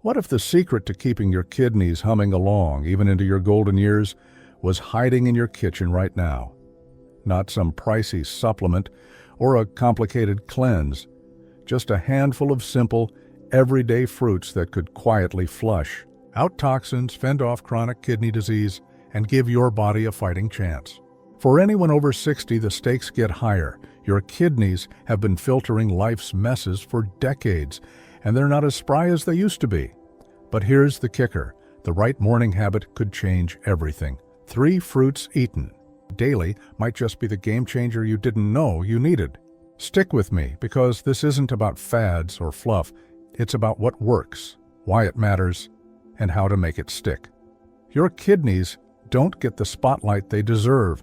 What if the secret to keeping your kidneys humming along, even into your golden years, was hiding in your kitchen right now? Not some pricey supplement or a complicated cleanse, just a handful of simple, everyday fruits that could quietly flush out toxins, fend off chronic kidney disease, and give your body a fighting chance. For anyone over 60, the stakes get higher. Your kidneys have been filtering life's messes for decades, and they're not as spry as they used to be. But here's the kicker. The right morning habit could change everything. 3 fruits eaten daily might just be the game changer you didn't know you needed. Stick with me, because this isn't about fads or fluff. It's about what works, why it matters, and how to make it stick. Your kidneys don't get the spotlight they deserve.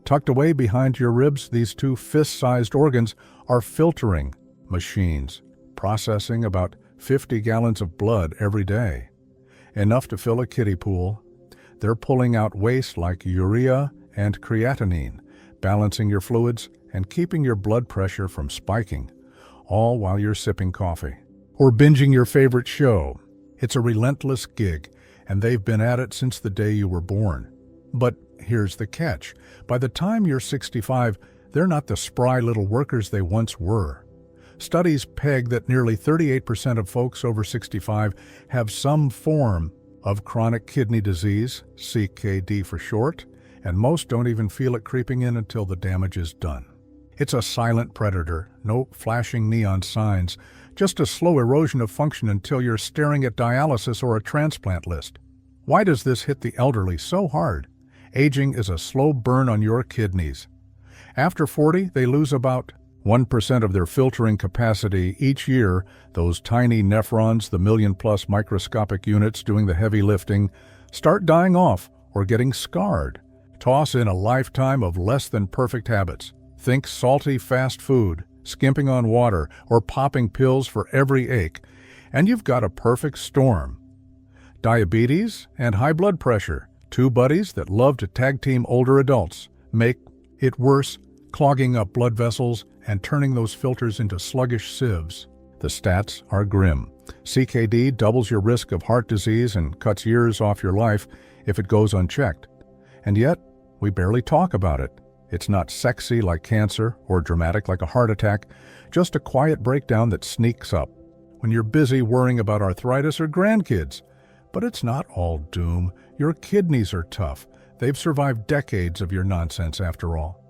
Tucked away behind your ribs, these 2 fist-sized organs are filtering machines, processing about 50 gallons of blood every day. Enough to fill a kiddie pool. They're pulling out waste like urea and creatinine, balancing your fluids and keeping your blood pressure from spiking, all while you're sipping coffee or binging your favorite show. It's a relentless gig, and they've been at it since the day you were born. But here's the catch. By the time you're 65, they're not the spry little workers they once were. Studies peg that nearly 38% of folks over 65 have some form of chronic kidney disease, CKD for short, and most don't even feel it creeping in until the damage is done. It's a silent predator, no flashing neon signs, just a slow erosion of function until you're staring at dialysis or a transplant list. Why does this hit the elderly so hard? Aging is a slow burn on your kidneys. After 40, they lose about 1% of their filtering capacity each year. Those tiny nephrons, the million-plus microscopic units doing the heavy lifting, start dying off or getting scarred. Toss in a lifetime of less than perfect habits. Think salty fast food, skimping on water, or popping pills for every ache, and you've got a perfect storm. Diabetes and high blood pressure, 2 buddies that love to tag-team older adults, make it worse, clogging up blood vessels and turning those filters into sluggish sieves. The stats are grim. CKD doubles your risk of heart disease and cuts years off your life if it goes unchecked. And yet, we barely talk about it. It's not sexy like cancer or dramatic like a heart attack, just a quiet breakdown that sneaks up when you're busy worrying about arthritis or grandkids. But it's not all doom. Your kidneys are tough. They've survived decades of your nonsense after all.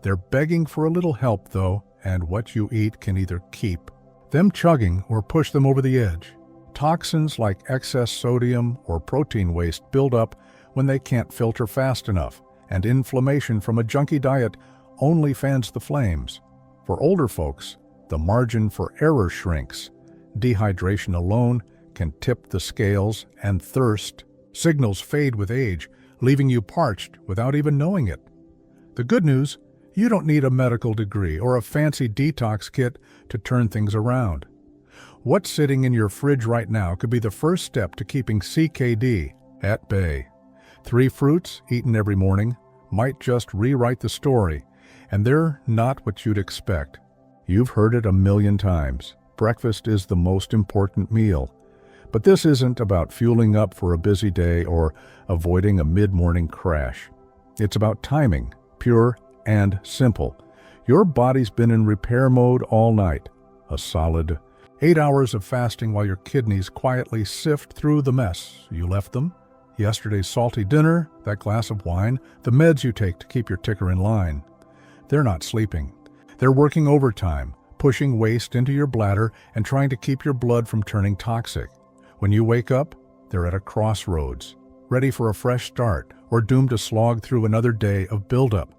They're begging for a little help, though, and what you eat can either keep them chugging or push them over the edge. Toxins like excess sodium or protein waste build up when they can't filter fast enough, and inflammation from a junky diet only fans the flames. For older folks, the margin for error shrinks. Dehydration alone can tip the scales, and thirst signals fade with age, leaving you parched without even knowing it. The good news, you don't need a medical degree or a fancy detox kit to turn things around. What's sitting in your fridge right now could be the first step to keeping CKD at bay. 3 fruits eaten every morning might just rewrite the story, and they're not what you'd expect. You've heard it a million times. Breakfast is the most important meal. But this isn't about fueling up for a busy day or avoiding a mid-morning crash. It's about timing, pure and simple. Your body's been in repair mode all night. A solid 8 hours of fasting while your kidneys quietly sift through the mess you left them. Yesterday's salty dinner, that glass of wine, the meds you take to keep your ticker in line. They're not sleeping. They're working overtime, pushing waste into your bladder and trying to keep your blood from turning toxic. When you wake up, they're at a crossroads, ready for a fresh start or doomed to slog through another day of buildup.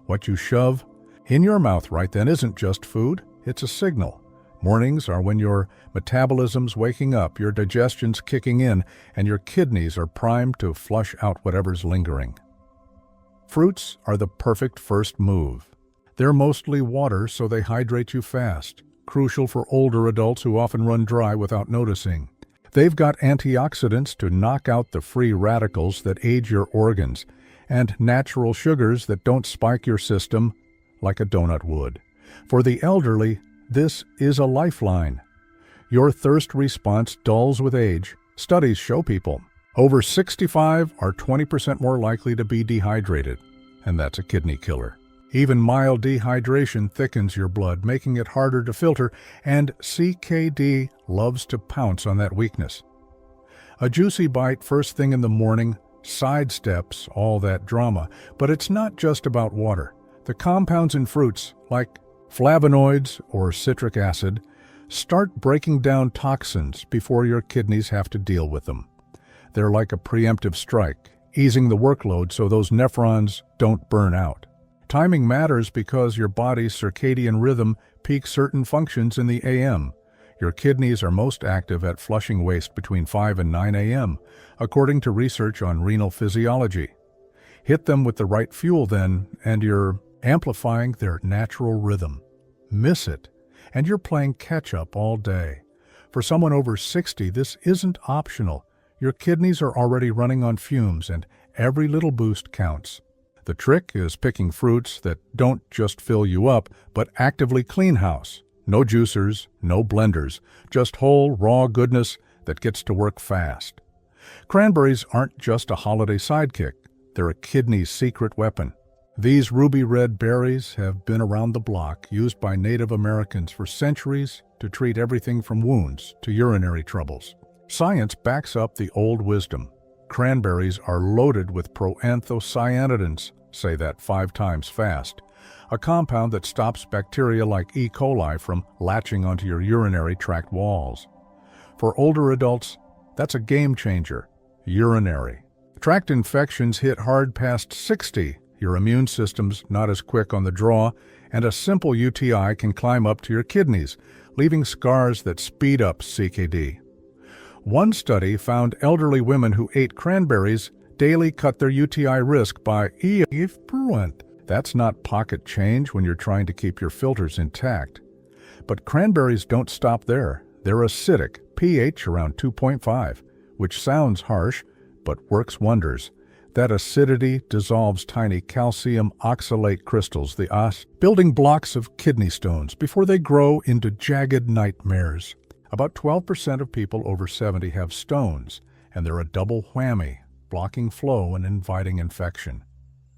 What you shove in your mouth right then isn't just food, it's a signal. Mornings are when your metabolism's waking up, your digestion's kicking in, and your kidneys are primed to flush out whatever's lingering. Fruits are the perfect first move. They're mostly water, so they hydrate you fast, crucial for older adults who often run dry without noticing. They've got antioxidants to knock out the free radicals that age your organs, and natural sugars that don't spike your system like a donut would. For the elderly, this is a lifeline. Your thirst response dulls with age. Studies show people over 65 are 20% more likely to be dehydrated, and that's a kidney killer. Even mild dehydration thickens your blood, making it harder to filter, and CKD loves to pounce on that weakness. A juicy bite first thing in the morning sidesteps all that drama, but it's not just about water. The compounds in fruits, like flavonoids or citric acid, start breaking down toxins before your kidneys have to deal with them. They're like a preemptive strike, easing the workload so those nephrons don't burn out. Timing matters because your body's circadian rhythm peaks certain functions in the AM. Your kidneys are most active at flushing waste between 5 and 9 a.m., according to research on renal physiology. Hit them with the right fuel then, and you're amplifying their natural rhythm. Miss it, and you're playing catch-up all day. For someone over 60, this isn't optional. Your kidneys are already running on fumes, and every little boost counts. The trick is picking fruits that don't just fill you up, but actively clean house. No juicers, no blenders, just whole, raw goodness that gets to work fast. Cranberries aren't just a holiday sidekick. They're a kidney's secret weapon. These ruby red berries have been around the block, used by Native Americans for centuries to treat everything from wounds to urinary troubles. Science backs up the old wisdom. Cranberries are loaded with proanthocyanidins, say that 5 times fast, a compound that stops bacteria like E. coli from latching onto your urinary tract walls. For older adults, that's a game changer. Urinary tract infections hit hard past 60. Your immune system's not as quick on the draw, and a simple UTI can climb up to your kidneys, leaving scars that speed up CKD. One study found elderly women who ate cranberries daily cut their UTI risk by 8%. That's not pocket change when you're trying to keep your filters intact. But cranberries don't stop there. They're acidic, pH around 2.5, which sounds harsh, but works wonders. That acidity dissolves tiny calcium oxalate crystals, the building blocks of kidney stones, before they grow into jagged nightmares. About 12% of people over 70 have stones, and they're a double whammy, blocking flow and inviting infection.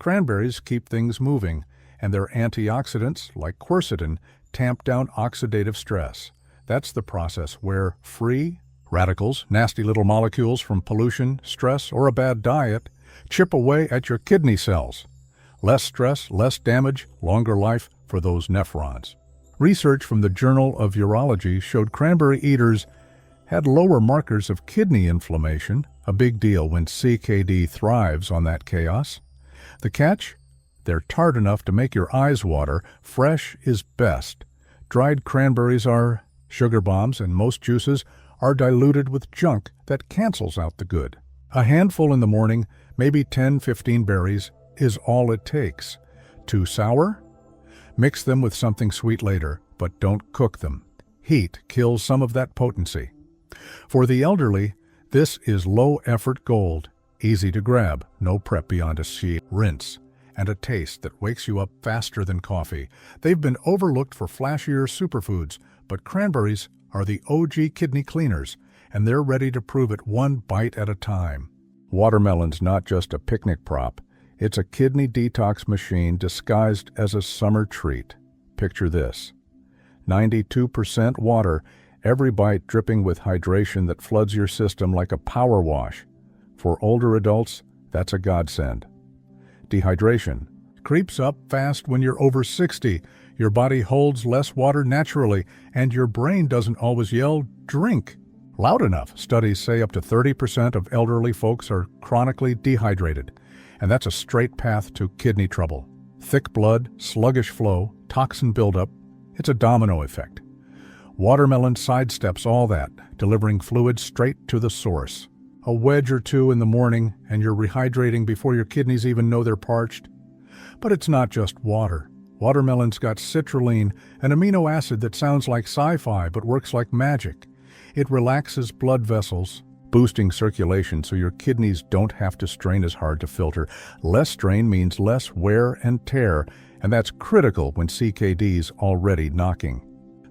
Cranberries keep things moving, and their antioxidants, like quercetin, tamp down oxidative stress. That's the process where free radicals, nasty little molecules from pollution, stress, or a bad diet, chip away at your kidney cells. Less stress, less damage, longer life for those nephrons. Research from the Journal of Urology showed cranberry eaters had lower markers of kidney inflammation, a big deal when CKD thrives on that chaos. The catch? They're tart enough to make your eyes water. Fresh is best. Dried cranberries are sugar bombs, and most juices are diluted with junk that cancels out the good. A handful in the morning, maybe 10-15 berries, is all it takes. Too sour? Mix them with something sweet later, but don't cook them. Heat kills some of that potency. For the elderly, this is low-effort gold. Easy to grab, no prep beyond a sheet, rinse, and a taste that wakes you up faster than coffee. They've been overlooked for flashier superfoods, but cranberries are the OG kidney cleaners, and they're ready to prove it one bite at a time. Watermelon's not just a picnic prop. It's a kidney detox machine disguised as a summer treat. Picture this. 92% water, every bite dripping with hydration that floods your system like a power wash. For older adults, that's a godsend. Dehydration creeps up fast when you're over 60. Your body holds less water naturally, and your brain doesn't always yell, "Drink," loud enough. Studies say up to 30% of elderly folks are chronically dehydrated, and that's a straight path to kidney trouble. Thick blood, sluggish flow, toxin buildup, it's a domino effect. Watermelon sidesteps all that, delivering fluid straight to the source. A wedge or two in the morning, and you're rehydrating before your kidneys even know they're parched. But it's not just water. Watermelon's got citrulline, an amino acid that sounds like sci-fi but works like magic. It relaxes blood vessels, boosting circulation so your kidneys don't have to strain as hard to filter. Less strain means less wear and tear, and that's critical when CKD's already knocking.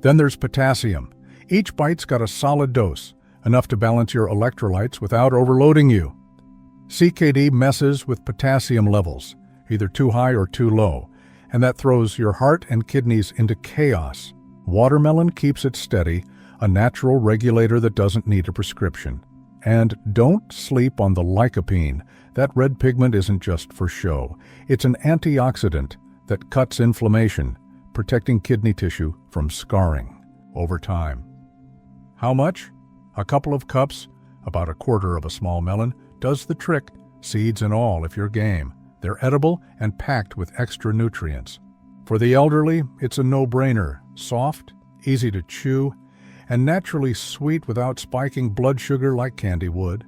Then there's potassium. Each bite's got a solid dose, enough to balance your electrolytes without overloading you. CKD messes with potassium levels, either too high or too low, and that throws your heart and kidneys into chaos. Watermelon keeps it steady, a natural regulator that doesn't need a prescription. And don't sleep on the lycopene. That red pigment isn't just for show. It's an antioxidant that cuts inflammation, protecting kidney tissue from scarring over time. How much? A couple of cups, about a quarter of a small melon, does the trick, seeds and all if you're game. They're edible and packed with extra nutrients. For the elderly, it's a no-brainer, soft, easy to chew, and naturally sweet without spiking blood sugar like candy would.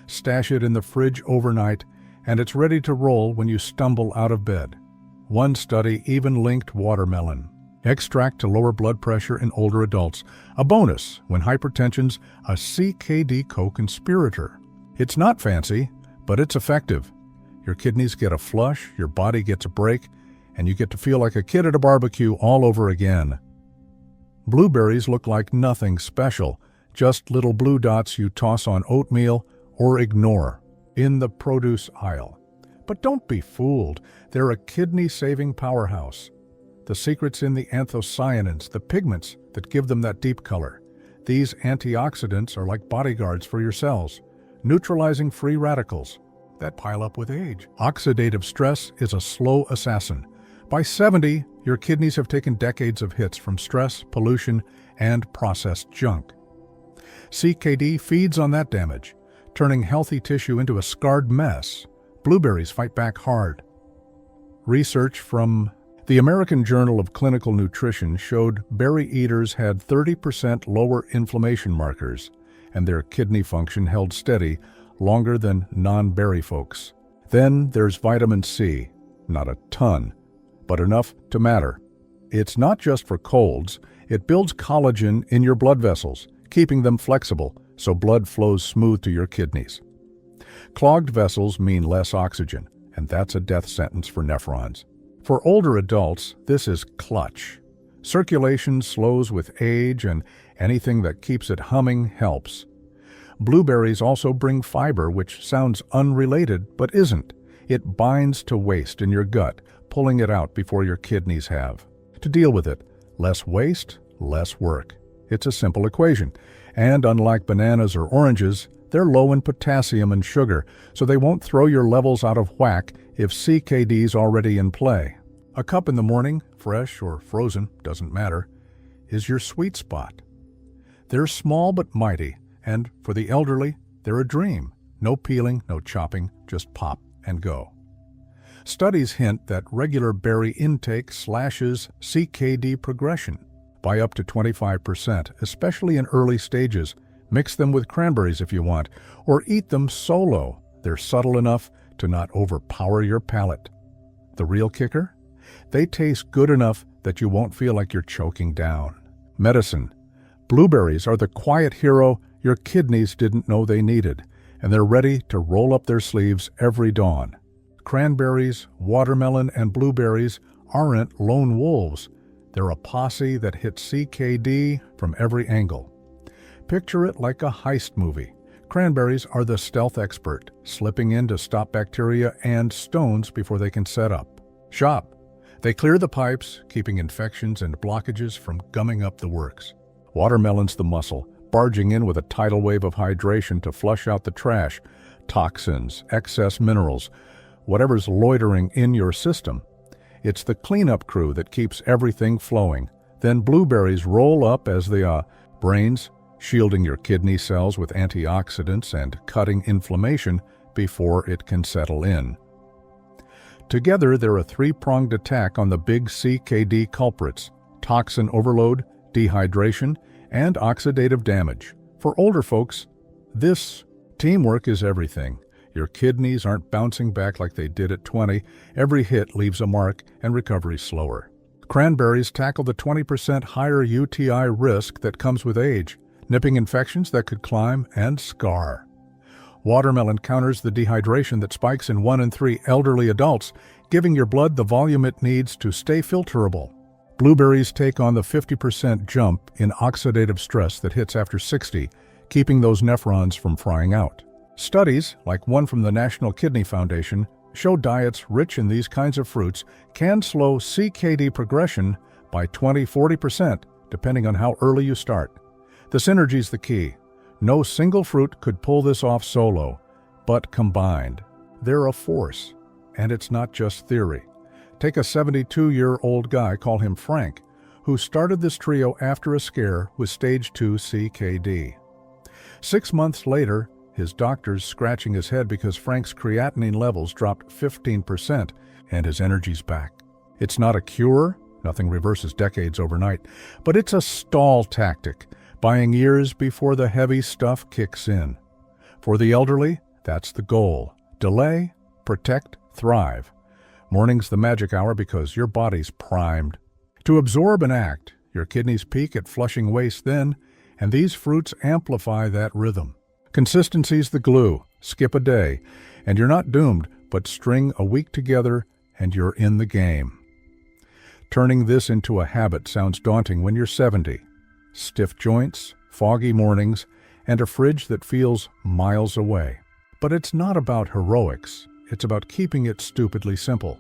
Stash it in the fridge overnight, and it's ready to roll when you stumble out of bed. One study even linked watermelon extract to lower blood pressure in older adults, a bonus when hypertension's a CKD co-conspirator. It's not fancy, but it's effective. Your kidneys get a flush, your body gets a break, and you get to feel like a kid at a barbecue all over again. Blueberries look like nothing special, just little blue dots you toss on oatmeal or ignore in the produce aisle. But don't be fooled, they're a kidney-saving powerhouse. The secret's in the anthocyanins, the pigments that give them that deep color. These antioxidants are like bodyguards for your cells, neutralizing free radicals that pile up with age. Oxidative stress is a slow assassin. By 70, your kidneys have taken decades of hits from stress, pollution, and processed junk. CKD feeds on that damage, turning healthy tissue into a scarred mess. Blueberries fight back hard. Research from the American Journal of Clinical Nutrition showed berry eaters had 30% lower inflammation markers, and their kidney function held steady longer than non-berry folks. Then there's vitamin C, not a ton, but enough to matter. It's not just for colds, it builds collagen in your blood vessels, keeping them flexible so blood flows smooth to your kidneys. Clogged vessels mean less oxygen, and that's a death sentence for nephrons. For older adults, this is clutch. Circulation slows with age, and anything that keeps it humming helps. Blueberries also bring fiber, which sounds unrelated, but isn't. It binds to waste in your gut, pulling it out before your kidneys have. To deal with it, less waste, less work. It's a simple equation. And unlike bananas or oranges, they're low in potassium and sugar, so they won't throw your levels out of whack if CKD's already in play. A cup in the morning, fresh or frozen, doesn't matter, is your sweet spot. They're small but mighty, and for the elderly, they're a dream. No peeling, no chopping, just pop and go. Studies hint that regular berry intake slashes CKD progression by up to 25%, especially in early stages. Mix them with cranberries if you want, or eat them solo. They're subtle enough to not overpower your palate. The real kicker? They taste good enough that you won't feel like you're choking down. Medicine. Blueberries are the quiet hero your kidneys didn't know they needed, and they're ready to roll up their sleeves every dawn. Cranberries, watermelon, and blueberries aren't lone wolves. They're a posse that hits CKD from every angle. Picture it like a heist movie. Cranberries are the stealth expert, slipping in to stop bacteria and stones before they can set up shop. They clear the pipes, keeping infections and blockages from gumming up the works. Watermelon's the muscle, barging in with a tidal wave of hydration to flush out the trash, toxins, excess minerals, whatever's loitering in your system. It's the cleanup crew that keeps everything flowing. Then blueberries roll up as the brains, shielding your kidney cells with antioxidants and cutting inflammation before it can settle in. Together, they're a three-pronged attack on the big CKD culprits: toxin overload, dehydration, and oxidative damage. For older folks, this teamwork is everything. Your kidneys aren't bouncing back like they did at 20. Every hit leaves a mark, and recovery's slower. Cranberries tackle the 20% higher UTI risk that comes with age, nipping infections that could climb and scar. Watermelon counters the dehydration that spikes in 1 in 3 elderly adults, giving your blood the volume it needs to stay filterable. Blueberries take on the 50% jump in oxidative stress that hits after 60, keeping those nephrons from frying out. Studies, like one from the National Kidney Foundation, show diets rich in these kinds of fruits can slow CKD progression by 20–40%, depending on how early you start. The synergy's the key. No single fruit could pull this off solo, but combined, they're a force. And it's not just theory. Take a 72-year-old guy, call him Frank, who started this trio after a scare with stage 2 CKD. 6 months later, his doctor's scratching his head because Frank's creatinine levels dropped 15% and his energy's back. It's not a cure, nothing reverses decades overnight, but it's a stall tactic, buying years before the heavy stuff kicks in. For the elderly, that's the goal. Delay, protect, thrive. Morning's the magic hour because your body's primed. To absorb and act, your kidneys peak at flushing waste then, and these fruits amplify that rhythm. Consistency's the glue. Skip a day, and you're not doomed, but string a week together, and you're in the game. Turning this into a habit sounds daunting when you're 70. Stiff joints, foggy mornings, and a fridge that feels miles away. But it's not about heroics. It's about keeping it stupidly simple.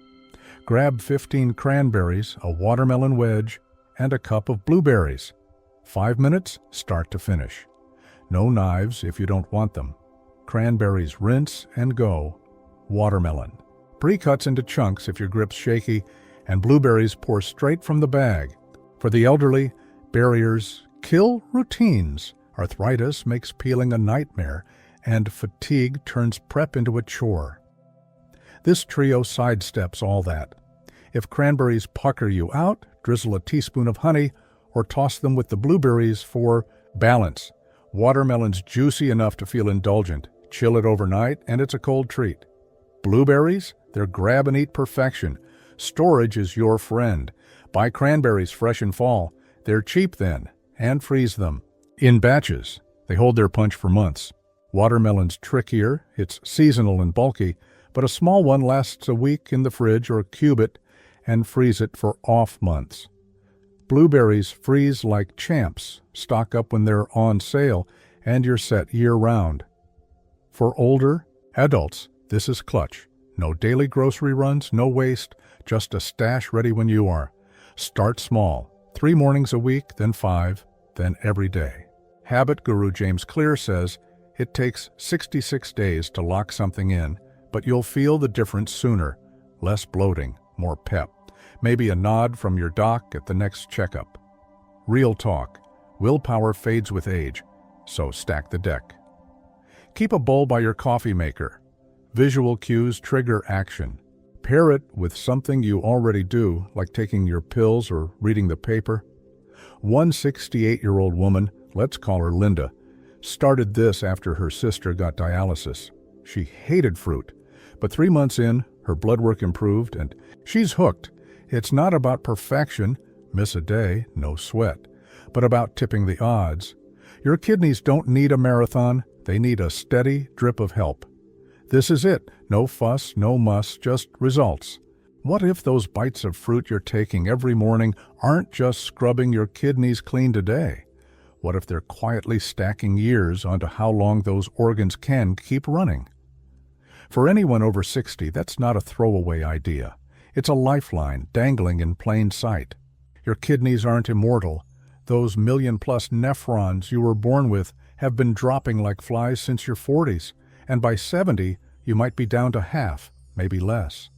Grab 15 cranberries, a watermelon wedge, and a cup of blueberries. 5 minutes, start to finish. No knives if you don't want them. Cranberries rinse and go. Watermelon. Pre-cuts into chunks if your grip's shaky, and blueberries pour straight from the bag. For the elderly, barriers kill routines. Arthritis makes peeling a nightmare, and fatigue turns prep into a chore. This trio sidesteps all that. If cranberries pucker you out, drizzle a teaspoon of honey, or toss them with the blueberries for balance. Watermelon's juicy enough to feel indulgent. Chill it overnight, and it's a cold treat. Blueberries? They're grab-and-eat perfection. Storage is your friend. Buy cranberries fresh in fall. They're cheap then, and freeze them. In batches. They hold their punch for months. Watermelon's trickier. It's seasonal and bulky, but a small one lasts a week in the fridge or cube it and freeze it for off months. Blueberries freeze like champs. Stock up when they're on sale, and you're set year-round. For older adults, this is clutch. No daily grocery runs, no waste, just a stash ready when you are. Start small. 3 mornings a week, then 5, then every day. Habit guru James Clear says it takes 66 days to lock something in, but you'll feel the difference sooner. Less bloating, more pep. Maybe a nod from your doc at the next checkup. Real talk. Willpower fades with age, so stack the deck. Keep a bowl by your coffee maker. Visual cues trigger action. Pair it with something you already do, like taking your pills or reading the paper. One 68-year-old woman, let's call her Linda, started this after her sister got dialysis. She hated fruit, but 3 months in, her blood work improved, and she's hooked. It's not about perfection, miss a day, no sweat, but about tipping the odds. Your kidneys don't need a marathon, they need a steady drip of help. This is it, no fuss, no muss, just results. What if those bites of fruit you're taking every morning aren't just scrubbing your kidneys clean today? What if they're quietly stacking years onto how long those organs can keep running? For anyone over 60, that's not a throwaway idea. It's a lifeline dangling in plain sight. Your kidneys aren't immortal. Those million-plus nephrons you were born with have been dropping like flies since your 40s, and by 70, you might be down to half, maybe less.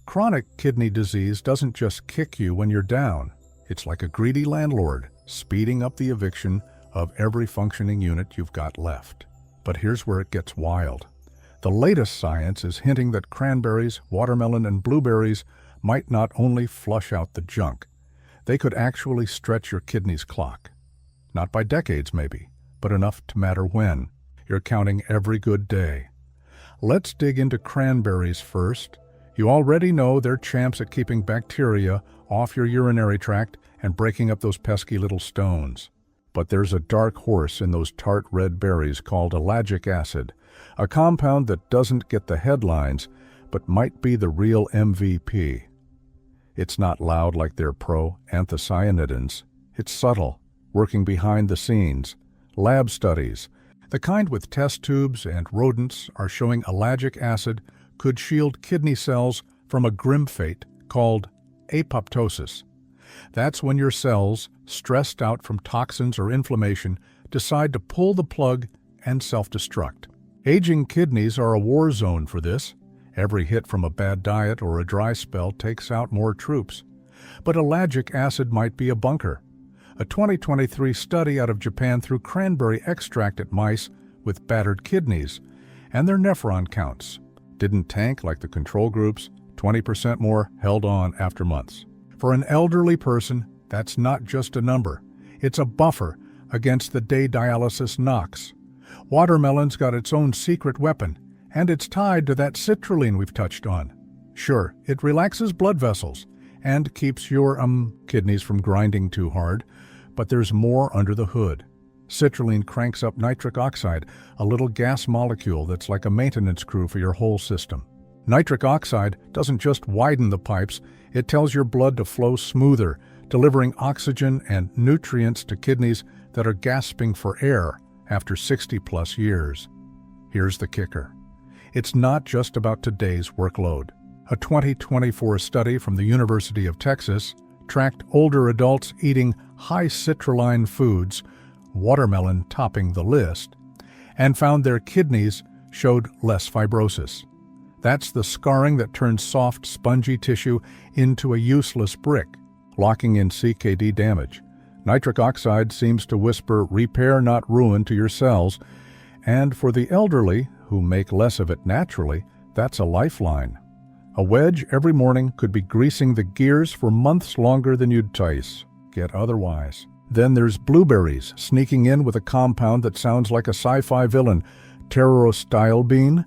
Chronic kidney disease doesn't just kick you when you're down. It's like a greedy landlord, speeding up the eviction of every functioning unit you've got left. But here's where it gets wild. The latest science is hinting that cranberries, watermelon, and blueberries might not only flush out the junk, they could actually stretch your kidneys' clock. Not by decades, maybe, but enough to matter when. You're counting every good day. Let's dig into cranberries first. You already know they're champs at keeping bacteria off your urinary tract and breaking up those pesky little stones. But there's a dark horse in those tart red berries called ellagic acid, a compound that doesn't get the headlines, but might be the real MVP. It's not loud like their pro-anthocyanidins. It's subtle, working behind the scenes. Lab studies, the kind with test tubes and rodents, are showing ellagic acid could shield kidney cells from a grim fate called apoptosis. That's when your cells, stressed out from toxins or inflammation, decide to pull the plug and self-destruct. Aging kidneys are a war zone for this. Every hit from a bad diet or a dry spell takes out more troops. But ellagic acid might be a bunker. A 2023 study out of Japan threw cranberry extract at mice with battered kidneys, and their nephron counts didn't tank like the control groups. 20% more held on after months. For an elderly person, that's not just a number. It's a buffer against the day dialysis knocks. Watermelon's got its own secret weapon, and it's tied to that citrulline we've touched on. Sure, it relaxes blood vessels and keeps your kidneys from grinding too hard, but there's more under the hood. Citrulline cranks up nitric oxide, a little gas molecule that's like a maintenance crew for your whole system. Nitric oxide doesn't just widen the pipes, it tells your blood to flow smoother, delivering oxygen and nutrients to kidneys that are gasping for air after 60-plus years. Here's the kicker. It's not just about today's workload. A 2024 study from the University of Texas tracked older adults eating high citrulline foods, watermelon topping the list, and found their kidneys showed less fibrosis. That's the scarring that turns soft, spongy tissue into a useless brick, locking in CKD damage. Nitric oxide seems to whisper repair, not ruin, to your cells, and for the elderly, who make less of it naturally, that's a lifeline. A wedge every morning could be greasing the gears for months longer than you'd get otherwise. Then there's blueberries, sneaking in with a compound that sounds like a sci-fi villain, pterostilbene.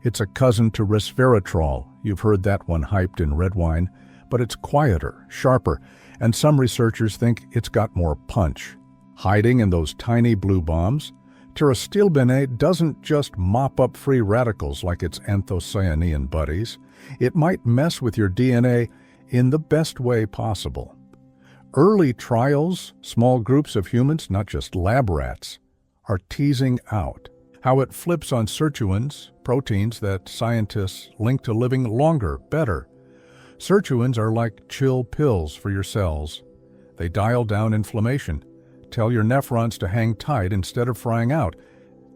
It's a cousin to resveratrol. You've heard that one hyped in red wine, but it's quieter, sharper, and some researchers think it's got more punch. Hiding in those tiny blue bombs, pterostilbene doesn't just mop up free radicals like its anthocyanin buddies. It might mess with your DNA in the best way possible. Early trials, small groups of humans, not just lab rats, are teasing out how it flips on sirtuins, proteins that scientists link to living longer, better. Sirtuins are like chill pills for your cells. They dial down inflammation, tell your nephrons to hang tight instead of frying out,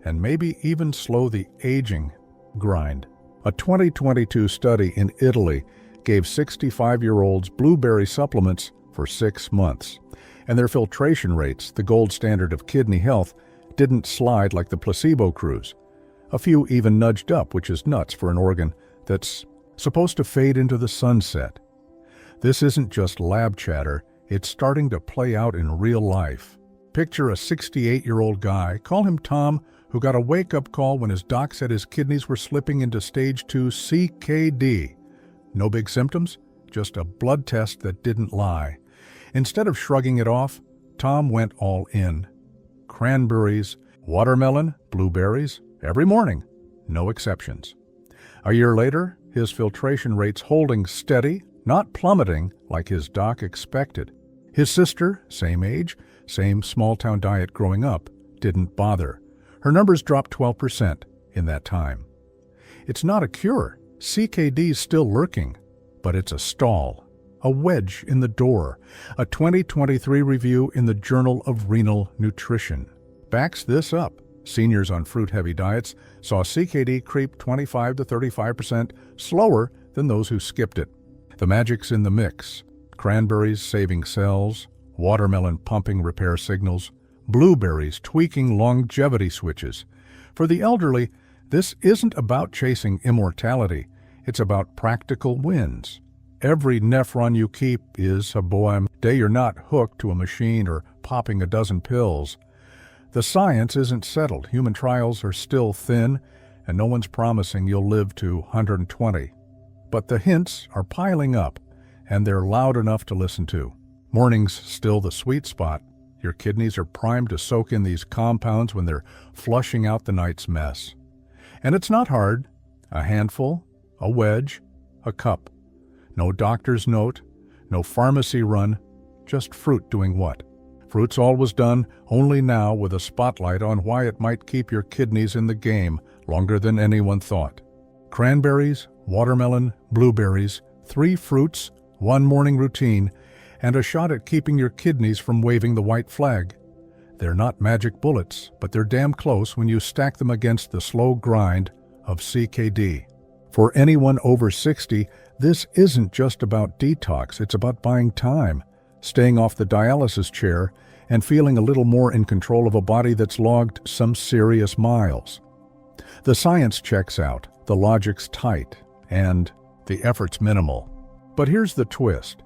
and maybe even slow the aging grind. A 2022 study in Italy gave 65-year-olds blueberry supplements for 6 months, and their filtration rates, the gold standard of kidney health, didn't slide like the placebo crews. A few even nudged up, which is nuts for an organ that's supposed to fade into the sunset. This isn't just lab chatter, it's starting to play out in real life. Picture a 68-year-old guy, call him Tom, who got a wake-up call when his doc said his kidneys were slipping into stage 2 CKD. No big symptoms, just a blood test that didn't lie. Instead of shrugging it off, Tom went all in. Cranberries, watermelon, blueberries, every morning, no exceptions. A year later, his filtration rates holding steady, not plummeting like his doc expected. His sister, same age, same small-town diet growing up, didn't bother. Her numbers dropped 12% in that time. It's not a cure. CKD's still lurking, but it's a stall, a wedge in the door. A 2023 review in the Journal of Renal Nutrition backs this up. Seniors on fruit-heavy diets saw CKD creep 25 to 35% slower than those who skipped it. The magic's in the mix. Cranberries saving cells, watermelon pumping repair signals, blueberries tweaking longevity switches. For the elderly, this isn't about chasing immortality. It's about practical wins. Every nephron you keep is a bohem. Day you're not hooked to a machine or popping a dozen pills. The science isn't settled. Human trials are still thin, and no one's promising you'll live to 120. But the hints are piling up, and they're loud enough to listen to. Morning's still the sweet spot. Your kidneys are primed to soak in these compounds when they're flushing out the night's mess. And it's not hard. A handful, a wedge, a cup. No doctor's note, No pharmacy run, just fruit doing what? Fruit's always done, only now with a spotlight on why it might keep your kidneys in the game longer than anyone thought. Cranberries, watermelon, blueberries, 3 fruits, 1 morning routine, and a shot at keeping your kidneys from waving the white flag. They're not magic bullets, but they're damn close when you stack them against the slow grind of CKD. For anyone over 60, this isn't just about detox, it's about buying time, staying off the dialysis chair, and feeling a little more in control of a body that's logged some serious miles. The science checks out, the logic's tight, and the effort's minimal. But here's the twist.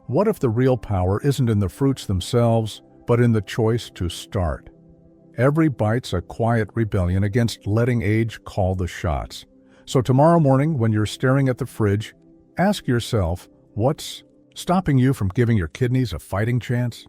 What if the real power isn't in the fruits themselves, but in the choice to start? Every bite's a quiet rebellion against letting age call the shots. So tomorrow morning, when you're staring at the fridge, ask yourself, what's stopping you from giving your kidneys a fighting chance?